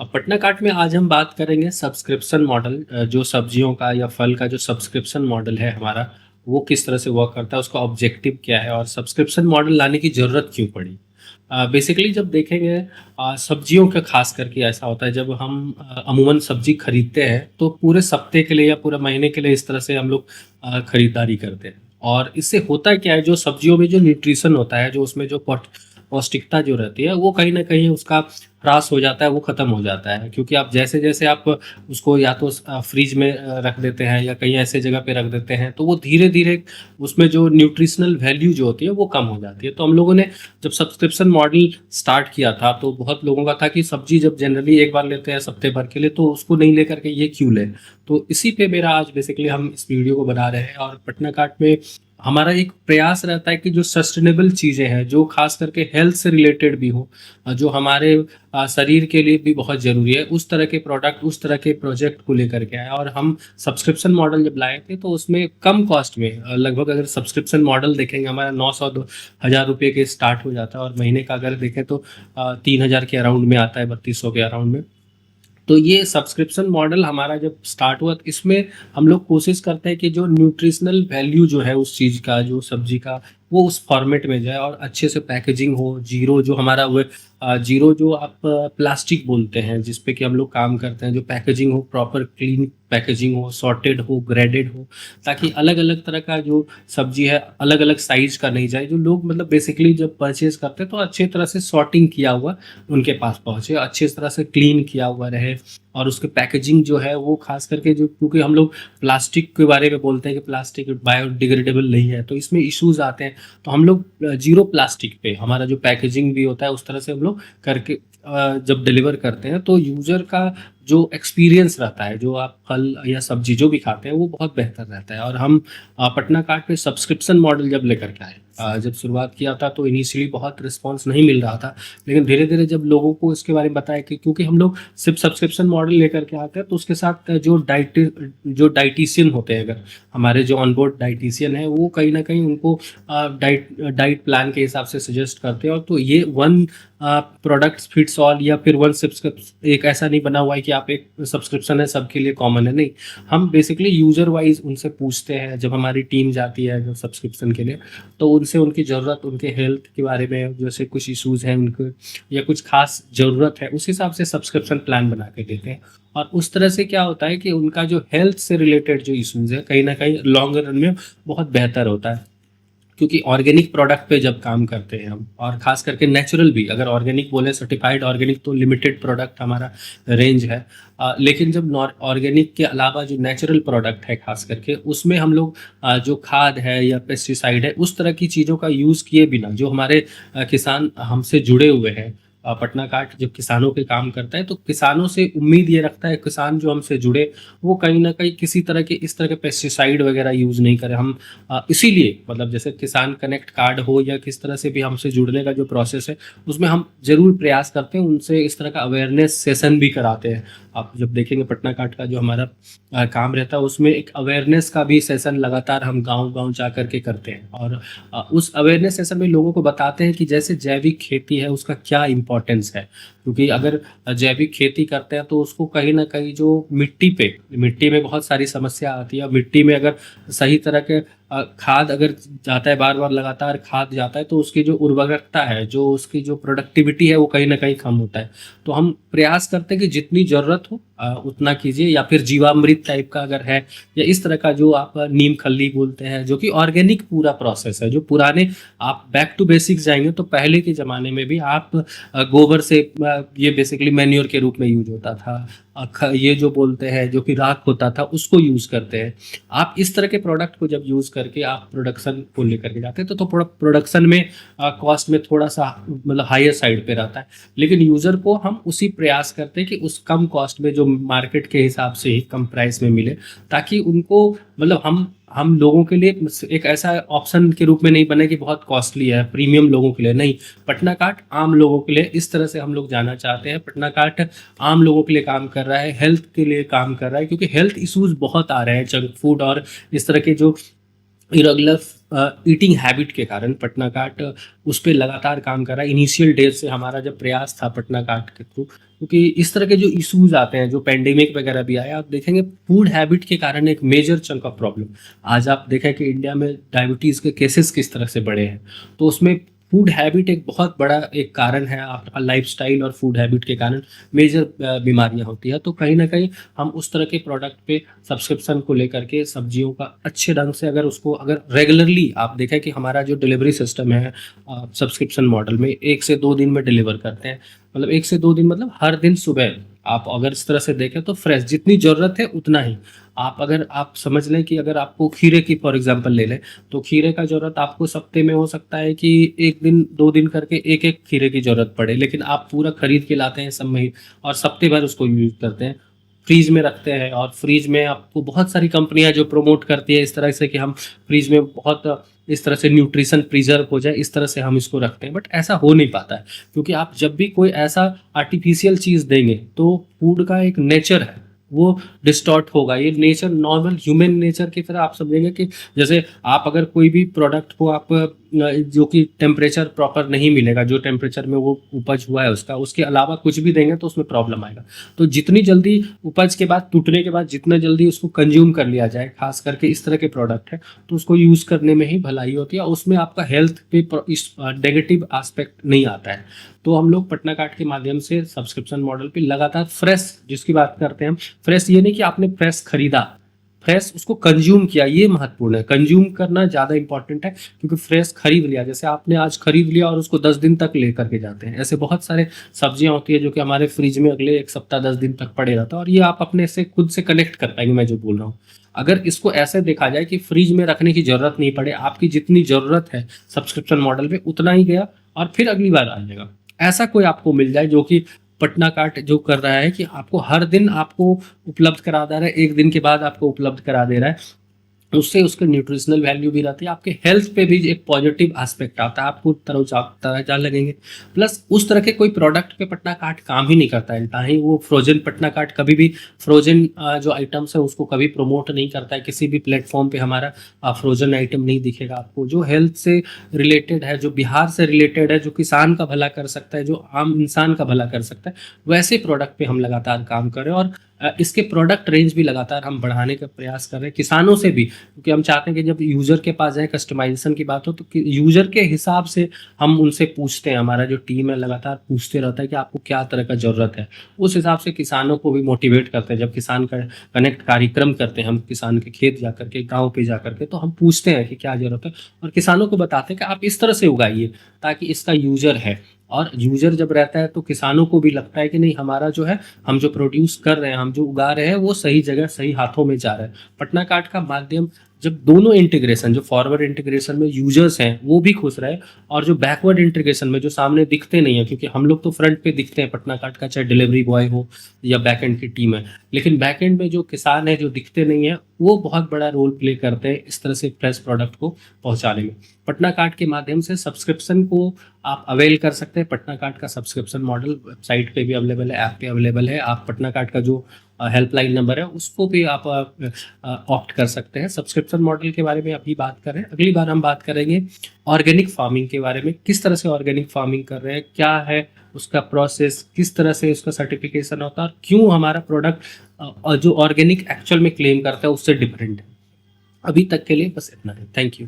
Patna cart में आज हम बात करेंगे सब्सक्रिप्शन मॉडल, जो सब्जियों का या फल का जो सब्सक्रिप्शन मॉडल है हमारा, वो किस तरह से वर्क करता है, उसका ऑब्जेक्टिव क्या है और सब्सक्रिप्शन मॉडल लाने की ज़रूरत क्यों पड़ी। बेसिकली जब देखेंगे, सब्जियों का खास करके ऐसा होता है जब हम अमूमन सब्जी खरीदते हैं तो पूरे सप्ते के लिए या पूरे महीने के लिए इस तरह से हम लोग खरीदारी करते हैं। और इससे होता क्या है, जो सब्जियों में जो न्यूट्रिशन होता है, जो उसमें जो पौष्टिकता जो रहती है, वो कहीं न कहीं उसका ह्रास हो जाता है, वो ख़त्म हो जाता है। क्योंकि आप जैसे-जैसे आप उसको या तो फ्रिज में रख देते हैं या कहीं ऐसे जगह पे रख देते हैं, तो वो धीरे-धीरे उसमें जो न्यूट्रिशनल वैल्यू जो होती है, वो कम हो जाती है। तो हम लोगों ने जब सब्सक्रिप्शन मॉडल स्टार्ट किया था, तो बहुत लोगों का था कि सब्ज़ी जब जनरली एक बार लेते हैं हफ़्ते भर के लिए, तो उसको नहीं लेकर के ये क्यों लें? तो इसी पे मेरा आज बेसिकली हम इस वीडियो को बना रहे हैं। और पटना कार्ट में हमारा एक प्रयास रहता है कि जो सस्टेनेबल चीज़ें हैं, जो ख़ास करके हेल्थ से रिलेटेड भी हो, जो हमारे शरीर के लिए भी बहुत ज़रूरी है, उस तरह के प्रोडक्ट, उस तरह के प्रोजेक्ट को लेकर के आए। और हम सब्सक्रिप्शन मॉडल जब लाए थे, तो उसमें कम कॉस्ट में, लगभग अगर सब्सक्रिप्शन मॉडल देखेंगे हमारा 900 दो हज़ार रुपये के स्टार्ट हो जाता है, और महीने का अगर देखें तो 3000 के अराउंड में आता है, 3200 के अराउंड में। तो ये सब्सक्रिप्शन मॉडल हमारा जब स्टार्ट हुआ, तो इसमें हम लोग कोशिश करते हैं कि जो न्यूट्रिशनल वैल्यू जो है उस चीज़ का, जो सब्जी का, वो उस फॉर्मेट में जाए और अच्छे से पैकेजिंग हो। जीरो जो हमारा वो जीरो जो आप प्लास्टिक बोलते हैं जिस पे कि हम लोग काम करते हैं, जो पैकेजिंग हो, प्रॉपर क्लीन पैकेजिंग हो, सॉर्टेड हो, ग्रेडेड हो, ताकि अलग अलग तरह का जो सब्जी है अलग अलग साइज का नहीं जाए। जो लोग मतलब बेसिकली जब परचेज करते हैं, तो अच्छे तरह से सॉर्टिंग किया हुआ उनके पास पहुँचे, अच्छी तरह से क्लीन किया हुआ रहे। और उसकी पैकेजिंग जो है वो ख़ास करके, जो क्योंकि हम लोग प्लास्टिक के बारे में बोलते हैं कि प्लास्टिक बायोडिग्रेडेबल नहीं है, तो इसमें इश्यूज़ आते हैं। तो हम लोग ज़ीरो प्लास्टिक पे हमारा जो पैकेजिंग भी होता है, उस तरह से हम लोग करके जब डिलीवर करते हैं, तो यूज़र का जो एक्सपीरियंस रहता है, जो आप फल या सब्ज़ी जो भी खाते हैं, वो बहुत बेहतर रहता है। और हम पटना कार्ट पे सब्सक्रिप्शन मॉडल जब लेकर के आए, जब शुरुआत किया था, तो इनिशियली बहुत रिस्पॉन्स नहीं मिल रहा था। लेकिन धीरे-धीरे जब लोगों को इसके बारे में बताया कि क्योंकि हम लोग सिर्फ़ सब्सक्रिप्शन मॉडल लेकर के आते हैं, तो उसके साथ जो डायटीशियन होते हैं, अगर हमारे जो ऑन बोर्ड डायटीशियन हैं, वो कहीं न कहीं उनको डाइट डाइट प्लान के हिसाब से सजेस्ट करते हैं। और तो ये वन प्रोडक्ट्स फिट्स ऑल या फिर वन सब्सक्रिप्स एक ऐसा नहीं बना हुआ है कि आप एक सब्सक्रिप्शन है सबके लिए कॉमन है, नहीं। हम बेसिकली यूज़र वाइज़ उनसे पूछते हैं, जब हमारी टीम जाती है जो सब्सक्रिप्शन के लिए, तो उनसे उनकी ज़रूरत, उनके हेल्थ के बारे में जैसे कुछ इश्यूज़ हैं उनको, या कुछ ख़ास ज़रूरत है, उस हिसाब से सब्सक्रिप्शन प्लान बना के देते हैं। और उस तरह से क्या होता है कि उनका जो हेल्थ से रिलेटेड जो इश्यूज़ है, कहीं न कहीं लॉन्ग रन में बहुत बेहतर होता है। क्योंकि ऑर्गेनिक प्रोडक्ट पे जब काम करते हैं हम, और ख़ास करके नेचुरल भी, अगर ऑर्गेनिक बोले सर्टिफाइड ऑर्गेनिक, तो लिमिटेड प्रोडक्ट हमारा रेंज है। लेकिन जब नॉर ऑर्गेनिक के अलावा जो नेचुरल प्रोडक्ट है ख़ास करके, उसमें हम लोग जो खाद है या पेस्टिसाइड है, उस तरह की चीज़ों का यूज़ किए बिना, जो हमारे किसान हमसे जुड़े हुए हैं, पटना कार्ट जब किसानों पे काम करता है, तो किसानों से उम्मीद ये रखता है, किसान जो हमसे जुड़े, वो कहीं न कहीं किसी तरह के इस तरह के पेस्टिसाइड वग़ैरह यूज़ नहीं करें। हम इसीलिए मतलब जैसे किसान कनेक्ट कार्ड हो या किस तरह से भी हमसे जुड़ने का जो प्रोसेस है, उसमें हम ज़रूर प्रयास करते हैं, उनसे इस तरह का अवेयरनेस सेशन भी कराते हैं। आप जब देखेंगे पटना कार्ट का जो हमारा काम रहता है, उसमें एक अवेयरनेस का भी सेशन लगातार हम गाँव-गाँव जा कर के करते हैं। और उस अवेयरनेस सेशन में लोगों को बताते हैं कि जैसे जैविक खेती है, उसका क्या इम्पोर्टेंस है। क्योंकि अगर जैविक खेती करते हैं, तो उसको कहीं न कहीं जो मिट्टी में बहुत सारी समस्या आती है। मिट्टी में अगर सही तरह के खाद अगर जाता है, बार-बार लगातार खाद जाता है, तो उसकी जो उर्वरकता है, जो उसकी जो प्रोडक्टिविटी है, वो कहीं न कहीं कम होता है। तो हम प्रयास करते हैं कि जितनी ज़रूरत हो उतना कीजिए, या फिर जीवामृत टाइप का अगर है, या इस तरह का जो आप नीम खल्ली बोलते हैं, जो कि ऑर्गेनिक पूरा प्रोसेस है। जो पुराने, आप बैक टू बेसिक्स जाएँगे, तो पहले के ज़माने में भी आप गोबर से ये बेसिकली मैन्योर के रूप में यूज़ होता था। ये जो बोलते हैं, जो कि राख होता था, उसको यूज़ करते हैं। आप इस तरह के प्रोडक्ट को जब यूज़ करके आप प्रोडक्शन को लेकर के जाते हैं, तो प्रोडक्शन में कॉस्ट में थोड़ा-सा मतलब हायर साइड पे रहता है। लेकिन यूज़र को हम उसी प्रयास करते हैं कि उस कम कॉस्ट में, जो मार्केट के हिसाब से ही कम प्राइस में मिले, ताकि उनको मतलब हम लोगों के लिए एक ऐसा ऑप्शन के रूप में नहीं बने कि बहुत कॉस्टली है, प्रीमियम लोगों के लिए नहीं। पटना कार्ट आम लोगों के लिए, इस तरह से हम लोग जाना चाहते हैं। पटना कार्ट आम लोगों के लिए काम कर रहा है, हेल्थ के लिए काम कर रहा है, क्योंकि हेल्थ इश्यूज़ बहुत आ रहे हैं, जंक फूड और इस तरह के जो इरेगुलर ईटिंग हैबिट के कारण पटना काट उस पे लगातार काम कर रहा है। इनिशियल डेज से हमारा जब प्रयास था पटना काट के थ्रू, क्योंकि इस तरह के जो इश्यूज आते हैं, जो पेंडेमिक वगैरह भी आया, आप देखेंगे फूड हैबिट के कारण एक मेजर चंक ऑफ प्रॉब्लम। आज आप देखें कि इंडिया में डायबिटीज़ के केसेस किस तरह से बढ़े हैं, तो उसमें फूड हैबिट एक बहुत बड़ा एक कारण है। आपका लाइफस्टाइल और फूड हैबिट के कारण मेजर बीमारियां होती है। तो कहीं ना कहीं हम उस तरह के प्रोडक्ट पे सब्सक्रिप्शन को लेकर के सब्जियों का अच्छे ढंग से अगर रेगुलरली आप देखें कि हमारा जो डिलीवरी सिस्टम है सब्सक्रिप्शन मॉडल में 1 से 2 दिन में डिलीवर करते हैं। मतलब 1 से 2 दिन मतलब हर दिन सुबह आप अगर इस तरह से देखें तो फ्रेश जितनी ज़रूरत है उतना ही। अगर आप समझ लें कि अगर आपको खीरे की फॉर एग्जांपल ले लें, तो खीरे का ज़रूरत आपको हफ्ते में हो सकता है कि 1 दिन 2 दिन करके एक एक खीरे की ज़रूरत पड़े, लेकिन आप पूरा खरीद के लाते हैं सब में और हफ्ते भर उसको यूज करते हैं, फ्रीज में रखते हैं। और फ्रीज में आपको बहुत सारी कंपनियां जो प्रमोट करती है इस तरह से कि हम फ्रीज में बहुत इस तरह से न्यूट्रिशन प्रिजर्व हो जाए, इस तरह से हम इसको रखते हैं, बट ऐसा हो नहीं पाता है। क्योंकि आप जब भी कोई ऐसा आर्टिफिशियल चीज़ देंगे तो फूड का एक नेचर है वो डिस्टॉर्ट होगा। ये नेचर नॉर्मल ह्यूमन नेचर की तरह आप समझेंगे कि जैसे आप अगर कोई भी प्रोडक्ट को आप जो कि टेम्परेचर प्रॉपर नहीं मिलेगा, जो टेम्परेचर में वो उपज हुआ है उसके अलावा कुछ भी देंगे तो उसमें प्रॉब्लम आएगा। तो जितनी जल्दी उपज के बाद टूटने के बाद जितना जल्दी उसको कंज्यूम कर लिया जाए, खास करके इस तरह के प्रोडक्ट है, तो उसको यूज़ करने में ही भलाई होती है। उसमें आपका हेल्थ पे इस नेगेटिव एस्पेक्ट नहीं आता है। तो हम लोग पटना कार्ट के माध्यम से सब्सक्रिप्शन मॉडल पे लगातार फ्रेश जिसकी बात करते हैं हम, फ्रेश ये नहीं कि आपने फ्रेश खरीदा, फ्रेश उसको कंज्यूम किया, ये महत्वपूर्ण है। कंज्यूम करना ज़्यादा इंपॉर्टेंट है, क्योंकि फ्रेश खरीद लिया, जैसे आपने आज खरीद लिया और उसको 10 दिन तक लेकर के जाते हैं। ऐसे बहुत सारे सब्जियां होती है जो कि हमारे फ्रिज में अगले 1 सप्ताह 10 दिन तक पड़े रहता है, और ये आप अपने से खुद से कनेक्ट कर पाएंगे मैं जो बोल रहा हूँ। अगर इसको ऐसे देखा जाए कि फ्रिज में रखने की जरूरत नहीं पड़े, आपकी जितनी जरूरत है सब्सक्रिप्शन मॉडल में उतना ही गया और फिर अगली बार आ जाएगा। ऐसा कोई आपको मिल जाए जो कि पटना कार्ट जो कर रहा है कि आपको हर दिन आपको उपलब्ध करा दे रहा है, 1 दिन के बाद आपको उपलब्ध करा दे रहा है, उससे उसके न्यूट्रिशनल वैल्यू भी रहती है, आपके हेल्थ पे भी एक पॉजिटिव एस्पेक्ट आता है, आपको तरोताजा लगेंगे। प्लस उस तरह के कोई प्रोडक्ट पे पटना कार्ट काम ही नहीं करता है, ना ही वो फ्रोजन पटना कार्ट कभी भी फ्रोजन जो आइटम्स है उसको कभी प्रमोट नहीं करता है। किसी भी प्लेटफॉर्म पे हमारा फ्रोजन आइटम नहीं दिखेगा आपको। जो हेल्थ से रिलेटेड है, जो बिहार से रिलेटेड है, जो किसान का भला कर सकता है, जो आम इंसान का भला कर सकता है, वैसे प्रोडक्ट पे हम लगातार काम कर रहे हैं। और इसके प्रोडक्ट रेंज भी लगातार हम बढ़ाने का प्रयास कर रहे हैं किसानों से भी, क्योंकि हम चाहते हैं कि जब यूज़र के पास जाए, कस्टमाइजेशन की बात हो तो यूज़र के हिसाब से हम उनसे पूछते हैं। हमारा जो टीम है लगातार पूछते रहता है कि आपको क्या तरह का ज़रूरत है। उस हिसाब से किसानों को भी मोटिवेट करते हैं। जब किसान का कनेक्ट कार्यक्रम करते हैं हम, किसान के खेत जा करके, गाँव पे जा करके, तो हम पूछते हैं कि क्या ज़रूरत है, और किसानों को बताते हैं कि आप इस तरह से उगाइए ताकि इसका यूज़र है। और यूज़र जब रहता है तो किसानों को भी लगता है कि नहीं, हमारा जो है, हम जो प्रोड्यूस कर रहे हैं, हम जो उगा रहे हैं, वो सही जगह सही हाथों में जा रहा है। पटना कार्ट का माध्यम जब दोनों इंटीग्रेशन, जो फॉरवर्ड इंटीग्रेशन में यूजर्स हैं वो भी खुश रहे, और जो बैकवर्ड इंटीग्रेशन में जो सामने दिखते नहीं है, क्योंकि हम लोग तो फ्रंट पे दिखते हैं पटना कार्ट का, चाहे डिलीवरी बॉय हो या बैक एंड की टीम है, लेकिन बैक एंड में जो किसान है जो दिखते नहीं है, वो बहुत बड़ा रोल प्ले करते हैं इस तरह से फ्रेश प्रोडक्ट को पहुंचाने में। पटना कार्ट के माध्यम से सब्सक्रिप्शन को आप अवेल कर सकते हैं। पटना कार्ट का सब्सक्रिप्शन मॉडल वेबसाइट पे भी अवेलेबल है, ऐप पे अवेलेबल है। आप पटना कार्ट का जो हेल्पलाइन नंबर है उसको भी आप ऑप्ट कर सकते हैं। सब्सक्रिप्शन मॉडल के बारे में अभी बात कर रहे हैं, अगली बार हम बात करेंगे ऑर्गेनिक फार्मिंग के बारे में। किस तरह से ऑर्गेनिक फार्मिंग कर रहे हैं, क्या है उसका प्रोसेस, किस तरह से उसका सर्टिफिकेशन होता है, और क्यों हमारा प्रोडक्ट जो ऑर्गेनिक एक्चुअल में क्लेम करता है उससे डिफरेंट है। अभी तक के लिए बस इतना है। Thank you.